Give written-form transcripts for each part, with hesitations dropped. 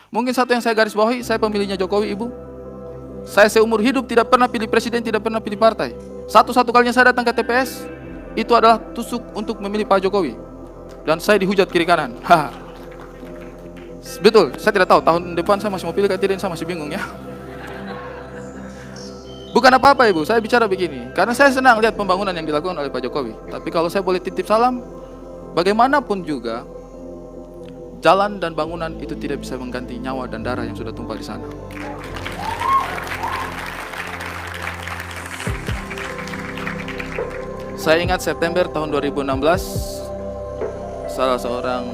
Mungkin satu yang saya garis bawahi, saya pemilihnya Jokowi, Ibu. Saya seumur hidup tidak pernah pilih presiden, tidak pernah pilih partai. Satu-satu kalinya saya datang ke TPS, itu adalah tusuk untuk memilih Pak Jokowi. Dan saya dihujat kiri kanan. Betul, saya tidak tahu tahun depan saya masih mau pilih atau tidak, saya masih bingung ya. Bukan apa-apa Ibu, saya bicara begini karena saya senang lihat pembangunan yang dilakukan oleh Pak Jokowi. Tapi kalau saya boleh titip salam, bagaimanapun juga jalan dan bangunan itu tidak bisa mengganti nyawa dan darah yang sudah tumpah di sana. Saya ingat September tahun 2016, salah seorang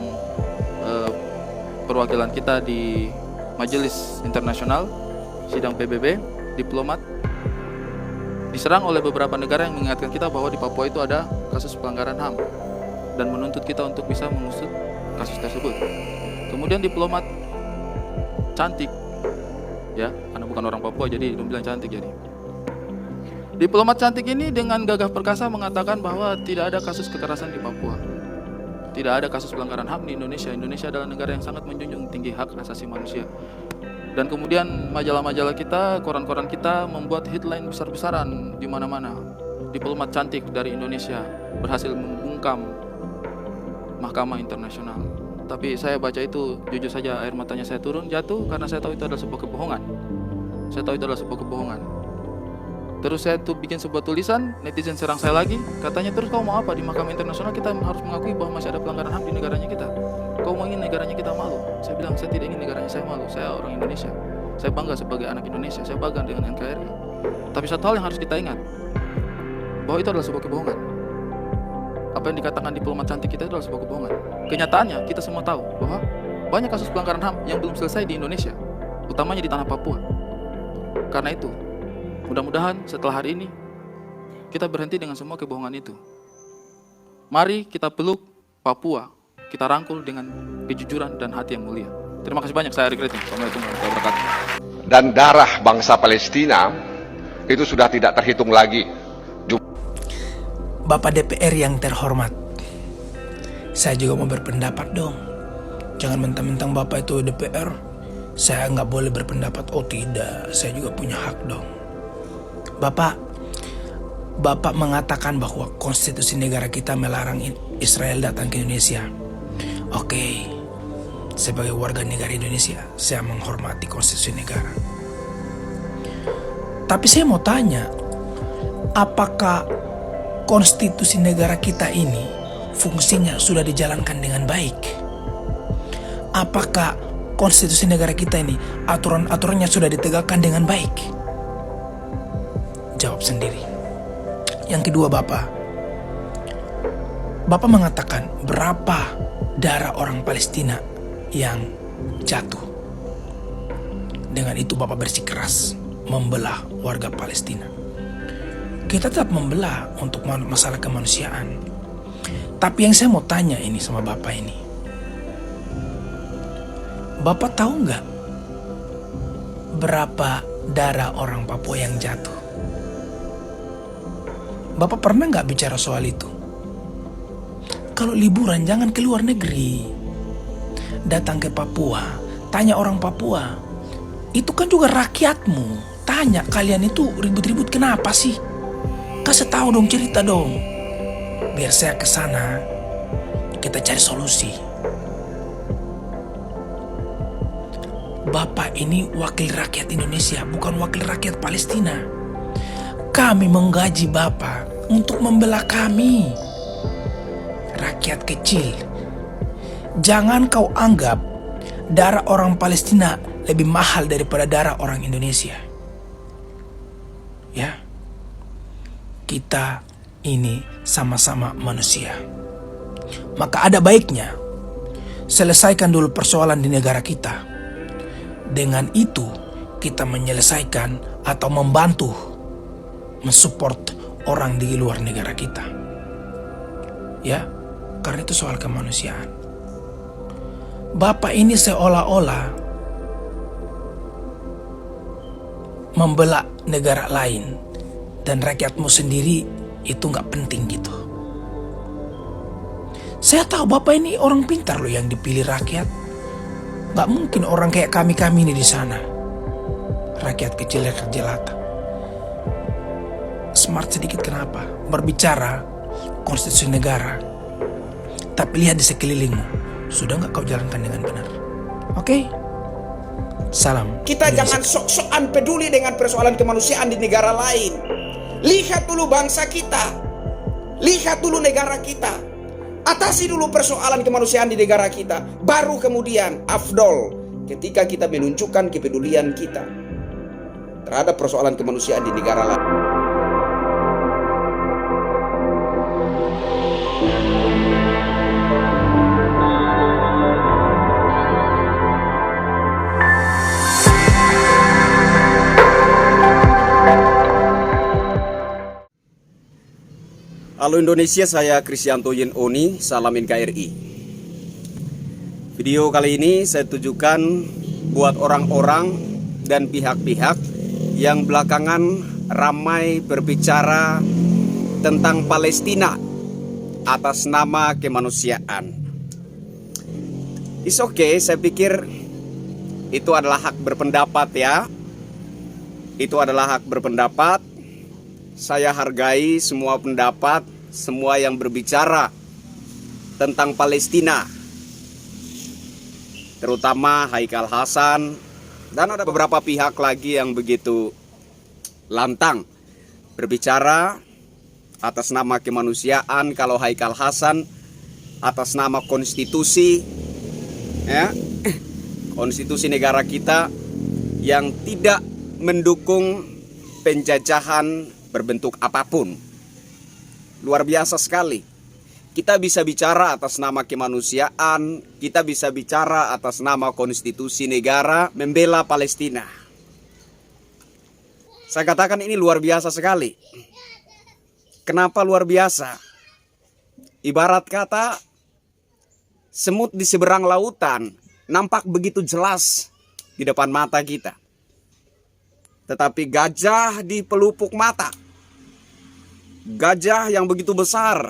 perwakilan kita di Majelis Internasional Sidang PBB, diplomat, diserang oleh beberapa negara yang mengingatkan kita bahwa di Papua itu ada kasus pelanggaran HAM dan menuntut kita untuk bisa mengusut kasus tersebut. Kemudian diplomat cantik, ya, karena bukan orang Papua jadi bilang cantik jadi. Diplomat cantik ini dengan gagah perkasa mengatakan bahwa tidak ada kasus kekerasan di Papua. Tidak ada kasus pelanggaran HAM di Indonesia. Indonesia adalah negara yang sangat menjunjung tinggi hak asasi manusia. Dan kemudian majalah-majalah kita, koran-koran kita membuat headline besar-besaran di mana-mana. Diplomat cantik dari Indonesia berhasil membungkam Mahkamah Internasional. Tapi saya baca itu, jujur saja air matanya saya turun, jatuh, karena saya tahu itu adalah sebuah kebohongan. Saya tahu itu adalah sebuah kebohongan. Terus saya tuh bikin sebuah tulisan, netizen serang saya lagi, katanya terus kau mau apa di Mahkamah Internasional, kita harus mengakui bahwa masih ada pelanggaran HAM di negaranya kita. Kau mau ingin negaranya kita malu? Saya bilang saya tidak ingin negaranya saya malu, saya orang Indonesia. Saya bangga sebagai anak Indonesia, saya bangga dengan NKRI. Tapi satu hal yang harus kita ingat, bahwa itu adalah sebuah kebohongan. Apa yang dikatakan diplomat cantik kita itu adalah sebuah kebohongan. Kenyataannya kita semua tahu bahwa banyak kasus pelanggaran HAM yang belum selesai di Indonesia, utamanya di tanah Papua. Karena itu, mudah-mudahan setelah hari ini kita berhenti dengan semua kebohongan itu. Mari kita peluk Papua, kita rangkul dengan kejujuran dan hati yang mulia. Terima kasih banyak, saya Arik Riting. Assalamualaikum warahmatullahi wabarakatuh. Dan darah bangsa Palestina itu sudah tidak terhitung lagi. Bapak DPR yang terhormat, saya juga mau berpendapat dong. Jangan mentang-mentang Bapak itu DPR, saya nggak boleh berpendapat. Oh tidak, saya juga punya hak dong. Bapak mengatakan bahwa konstitusi negara kita melarang Israel datang ke Indonesia. Oke, sebagai warga negara Indonesia, saya menghormati konstitusi negara. Tapi saya mau tanya, apakah konstitusi negara kita ini fungsinya sudah dijalankan dengan baik? Apakah konstitusi negara kita ini aturan-aturannya sudah ditegakkan dengan baik? Jawab sendiri. Yang kedua, Bapak mengatakan berapa darah orang Palestina yang jatuh. Dengan itu Bapak bersikeras membelah warga Palestina. Kita tetap membelah untuk masalah kemanusiaan. Tapi yang saya mau tanya ini sama Bapak ini, Bapak tahu nggak berapa darah orang Papua yang jatuh? Bapak pernah nggak bicara soal itu? Kalau liburan jangan ke luar negeri, datang ke Papua, tanya orang Papua. Itu kan juga rakyatmu. Tanya, kalian itu ribut-ribut kenapa sih? Kasih tahu dong, cerita dong. Biar saya ke sana, kita cari solusi. Bapak ini wakil rakyat Indonesia, bukan wakil rakyat Palestina. Kami menggaji Bapak untuk membela kami, rakyat kecil. Jangan kau anggap darah orang Palestina lebih mahal daripada darah orang Indonesia. Ya, kita ini sama-sama manusia. Maka ada baiknya selesaikan dulu persoalan di negara kita. Dengan itu kita menyelesaikan atau membantu mensupport orang di luar negara kita. Ya, karena itu soal kemanusiaan. Bapak ini seolah-olah membela negara lain dan rakyatmu sendiri itu gak penting gitu. Saya tahu Bapak ini orang pintar loh yang dipilih rakyat. Gak mungkin orang kayak kami-kami ini di sana. Rakyat kecil, rakyat jelata. Smart sedikit kenapa? Berbicara konstitusi negara. Tapi lihat di sekelilingmu. Sudah gak kau jalankan dengan benar? Oke? Salam. Kita Indonesia. jangan sok-sokan peduli dengan persoalan kemanusiaan di negara lain. Lihat dulu bangsa kita. Lihat dulu negara kita. Atasi dulu persoalan kemanusiaan di negara kita. Baru kemudian afdol ketika kita menunjukkan kepedulian kita terhadap persoalan kemanusiaan di negara lain. Halo Indonesia, saya Krisyanto Yen Oni, salam NKRI. Video kali ini saya tujukan buat orang-orang dan pihak-pihak yang belakangan ramai berbicara tentang Palestina atas nama kemanusiaan. It's okay, saya pikir itu adalah hak berpendapat ya. Itu adalah hak berpendapat. Saya hargai semua pendapat, semua yang berbicara tentang Palestina, terutama Haikal Hasan, dan ada beberapa pihak lagi yang begitu lantang berbicara atas nama kemanusiaan. Kalau Haikal Hasan atas nama konstitusi, ya, konstitusi negara kita yang tidak mendukung penjajahan berbentuk apapun. Luar biasa sekali. Kita bisa bicara atas nama kemanusiaan, kita bisa bicara atas nama konstitusi negara, membela Palestina. Saya katakan ini luar biasa sekali. Kenapa luar biasa? Ibarat kata semut di seberang lautan nampak begitu jelas di depan mata kita. Tetapi gajah di pelupuk mata, gajah yang begitu besar,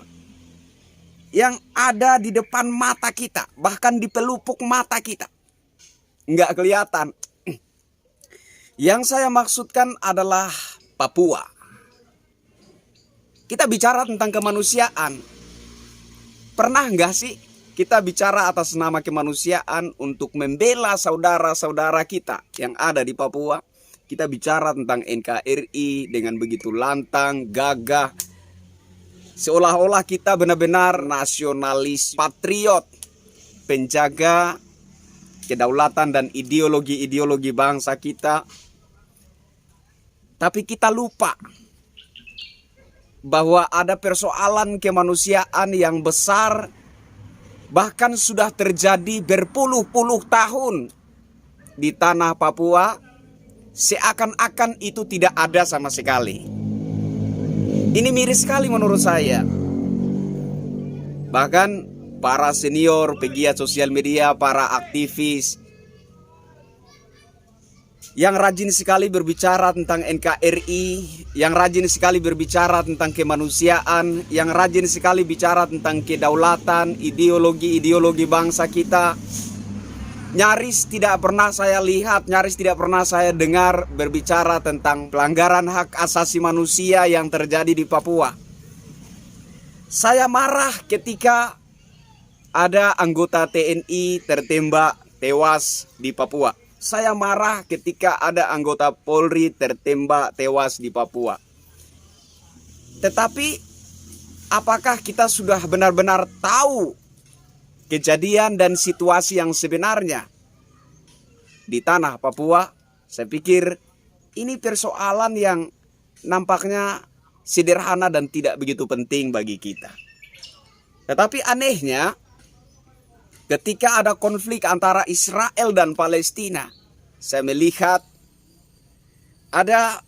yang ada di depan mata kita, bahkan di pelupuk mata kita, nggak kelihatan. Yang saya maksudkan adalah Papua. Kita bicara tentang kemanusiaan. Pernah nggak sih kita bicara atas nama kemanusiaan untuk membela saudara-saudara kita yang ada di Papua? Kita bicara tentang NKRI dengan begitu lantang, gagah. Seolah-olah kita benar-benar nasionalis, patriot, penjaga kedaulatan dan ideologi-ideologi bangsa kita. Tapi kita lupa bahwa ada persoalan kemanusiaan yang besar, bahkan sudah terjadi berpuluh-puluh tahun di tanah Papua. Seakan-akan itu tidak ada sama sekali. Ini miris sekali menurut saya. Bahkan para senior pegiat sosial media, para aktivis yang rajin sekali berbicara tentang NKRI, yang rajin sekali berbicara tentang kemanusiaan, yang rajin sekali bicara tentang kedaulatan, ideologi-ideologi bangsa kita, nyaris tidak pernah saya lihat, nyaris tidak pernah saya dengar berbicara tentang pelanggaran hak asasi manusia yang terjadi di Papua. Saya marah ketika ada anggota TNI tertembak tewas di Papua. Saya marah ketika ada anggota Polri tertembak tewas di Papua. Tetapi apakah kita sudah benar-benar tahu kejadian dan situasi yang sebenarnya di tanah Papua? Saya pikir ini persoalan yang nampaknya sederhana dan tidak begitu penting bagi kita. Tetapi anehnya, ketika ada konflik antara Israel dan Palestina, saya melihat ada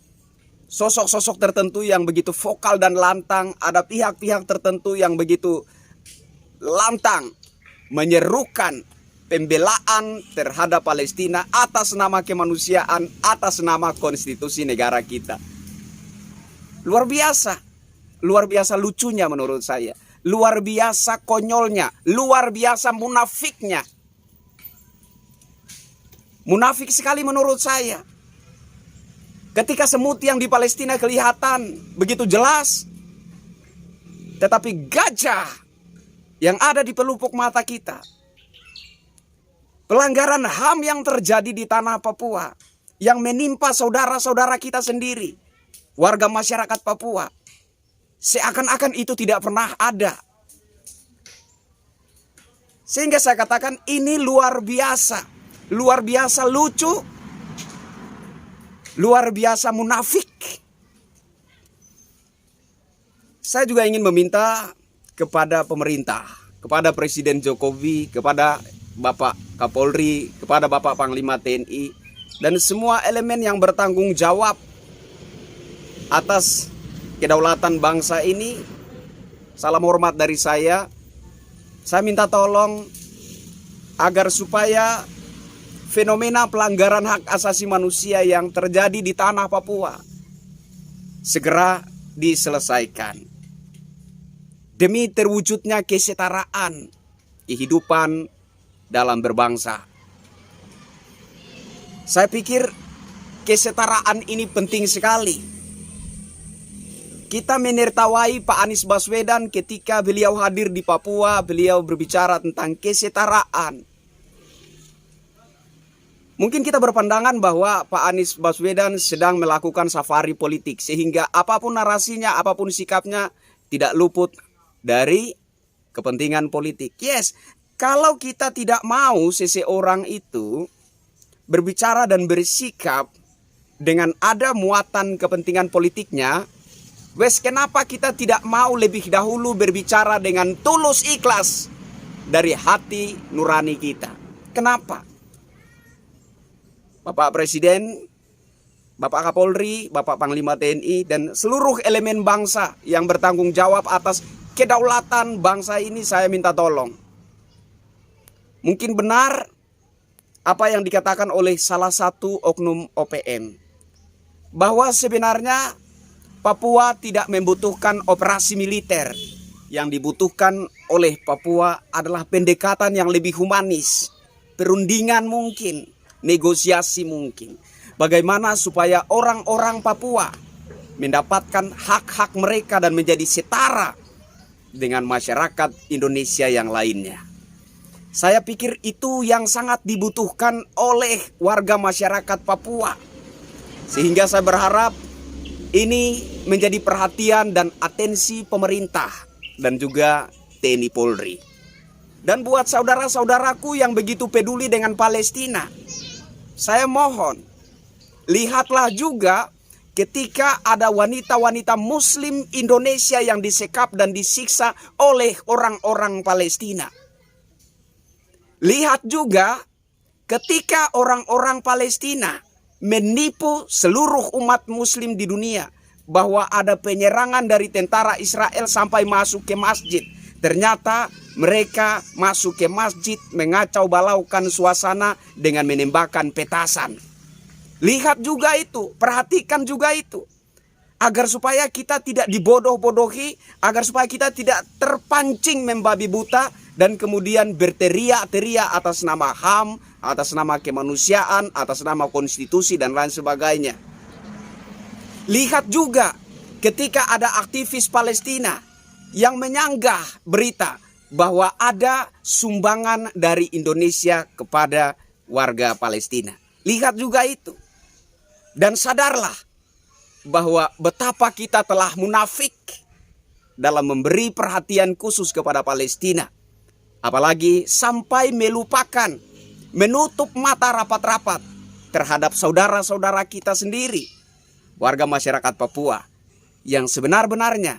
sosok-sosok tertentu yang begitu vokal dan lantang, ada pihak-pihak tertentu yang begitu lantang menyerukan pembelaan terhadap Palestina atas nama kemanusiaan, atas nama konstitusi negara kita. Luar biasa lucunya menurut saya, luar biasa konyolnya, luar biasa munafiknya. Munafik sekali menurut saya. Ketika semut yang di Palestina kelihatan begitu jelas, tetapi gajah yang ada di pelupuk mata kita, pelanggaran HAM yang terjadi di tanah Papua, yang menimpa saudara-saudara kita sendiri, warga masyarakat Papua, seakan-akan itu tidak pernah ada. Sehingga saya katakan ini luar biasa lucu, luar biasa munafik. Saya juga ingin meminta kepada pemerintah, kepada Presiden Jokowi, kepada Bapak Kapolri, kepada Bapak Panglima TNI, dan semua elemen yang bertanggung jawab atas kedaulatan bangsa ini. Salam hormat dari saya. Saya minta tolong agar supaya fenomena pelanggaran hak asasi manusia yang terjadi di tanah Papua segera diselesaikan demi terwujudnya kesetaraan kehidupan dalam berbangsa. Saya pikir kesetaraan ini penting sekali. Kita menertawai Pak Anies Baswedan ketika beliau hadir di Papua, beliau berbicara tentang kesetaraan. Mungkin kita berpandangan bahwa Pak Anies Baswedan sedang melakukan safari politik, sehingga apapun narasinya, apapun sikapnya tidak luput dari kepentingan politik. Yes, kalau kita tidak mau seseorang itu berbicara dan bersikap dengan ada muatan kepentingan politiknya, wes kenapa kita tidak mau lebih dahulu berbicara dengan tulus ikhlas dari hati nurani kita? Kenapa? Bapak Presiden, Bapak Kapolri, Bapak Panglima TNI, dan seluruh elemen bangsa yang bertanggung jawab atas kedaulatan bangsa ini, saya minta tolong. Mungkin benar apa yang dikatakan oleh salah satu oknum OPM, bahwa sebenarnya Papua tidak membutuhkan operasi militer. Yang dibutuhkan oleh Papua adalah pendekatan yang lebih humanis, perundingan mungkin, negosiasi mungkin. Bagaimana supaya orang-orang Papua mendapatkan hak-hak mereka dan menjadi setara dengan masyarakat Indonesia yang lainnya. Saya pikir itu yang sangat dibutuhkan oleh warga masyarakat Papua. Sehingga saya berharap ini menjadi perhatian dan atensi pemerintah dan juga TNI Polri. Dan buat saudara-saudaraku yang begitu peduli dengan Palestina, saya mohon, lihatlah juga ketika ada wanita-wanita Muslim Indonesia yang disekap dan disiksa oleh orang-orang Palestina. Lihat juga ketika orang-orang Palestina menipu seluruh umat Muslim di dunia bahwa ada penyerangan dari tentara Israel sampai masuk ke masjid. Ternyata mereka masuk ke masjid mengacau balaukan suasana dengan menembakkan petasan. Lihat juga itu, perhatikan juga itu. Agar supaya kita tidak dibodoh-bodohi, agar supaya kita tidak terpancing membabi buta dan kemudian berteriak-teriak atas nama HAM, atas nama kemanusiaan, atas nama konstitusi dan lain sebagainya. Lihat juga ketika ada aktivis Palestina yang menyanggah berita bahwa ada sumbangan dari Indonesia kepada warga Palestina. Lihat juga itu. Dan sadarlah bahwa betapa kita telah munafik dalam memberi perhatian khusus kepada Palestina. Apalagi sampai melupakan, menutup mata rapat-rapat terhadap saudara-saudara kita sendiri, warga masyarakat Papua, yang sebenar-benarnya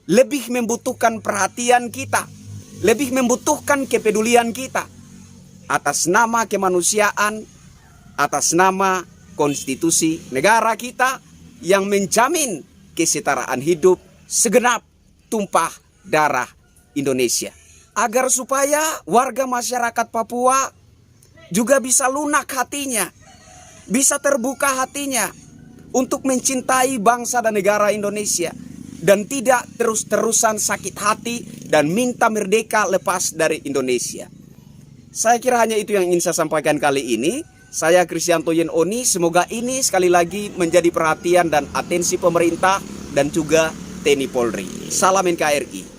lebih membutuhkan perhatian kita, lebih membutuhkan kepedulian kita atas nama kemanusiaan, atas nama konstitusi negara kita yang menjamin kesetaraan hidup segenap tumpah darah Indonesia. Agar supaya warga masyarakat Papua juga bisa lunak hatinya, bisa terbuka hatinya untuk mencintai bangsa dan negara Indonesia, dan tidak terus-terusan sakit hati dan minta merdeka lepas dari Indonesia. Saya kira hanya itu yang ingin saya sampaikan kali ini. Saya Kristianto Yen Oni, semoga ini sekali lagi menjadi perhatian dan atensi pemerintah dan juga TNI Polri. Salam NKRI.